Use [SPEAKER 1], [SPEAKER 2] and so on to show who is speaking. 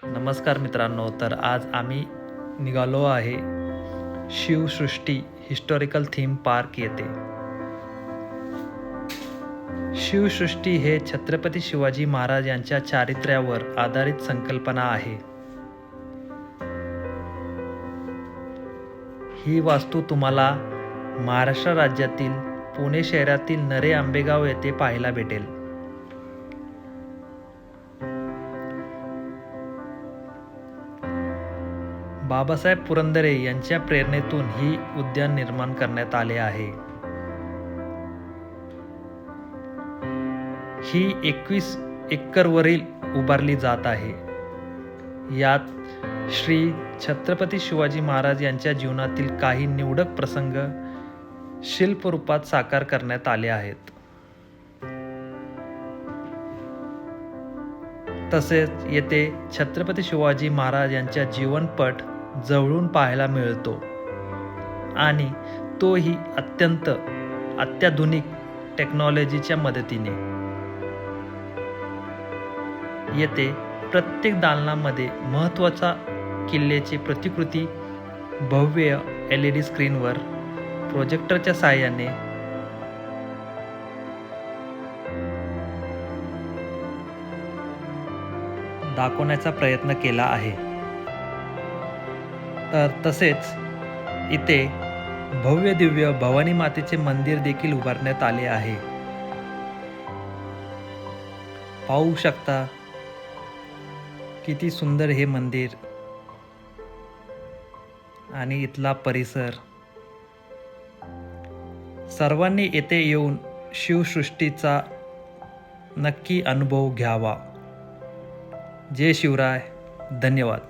[SPEAKER 1] नमस्कार मित्रांनो, तर आज आम्ही निघालो आहे शिवसृष्टी हिस्टॉरिकल थीम पार्क येथे. शिवसृष्टी हे छत्रपती शिवाजी महाराज यांच्या चारित्र्यावर आधारित संकल्पना आहे. ही वास्तू तुम्हाला महाराष्ट्र राज्यातील पुणे शहरातील नरे आंबेगाव येथे पाहायला भेटेल. बाबासाहेब पुरंदरे यांच्या प्रेरणेतून ही उद्यान निर्माण करण्यात आले आहे. ही 21 एकरवरील उभारली जात आहे. यात श्री छत्रपती शिवाजी महाराज यांच्या जीवनातील काही निवडक प्रसंग शिल्परूपात साकार करण्यात आले आहेत. तसेच येथे छत्रपती शिवाजी महाराज यांचा जीवनपट जवळून पाहायला मिळतो आणि तोही अत्यंत अत्याधुनिक टेक्नॉलॉजीच्या मदतीने. येथे प्रत्येक दालनामध्ये महत्त्वाचा किल्ल्याची प्रतिकृती भव्य LED स्क्रीनवर प्रोजेक्टरच्या साहाय्याने दाखवण्याचा प्रयत्न केला आहे. तर तसेच इथे भव्य दिव्य भवानी मातेचे मंदिर देखील उभारण्यात आले आहे. पाहू शकता किती सुंदर हे मंदिर आणि इथला परिसर. सर्वांनी येथे येऊन शिवसृष्टीचा नक्की अनुभव घ्यावा. जय शिवराय. धन्यवाद.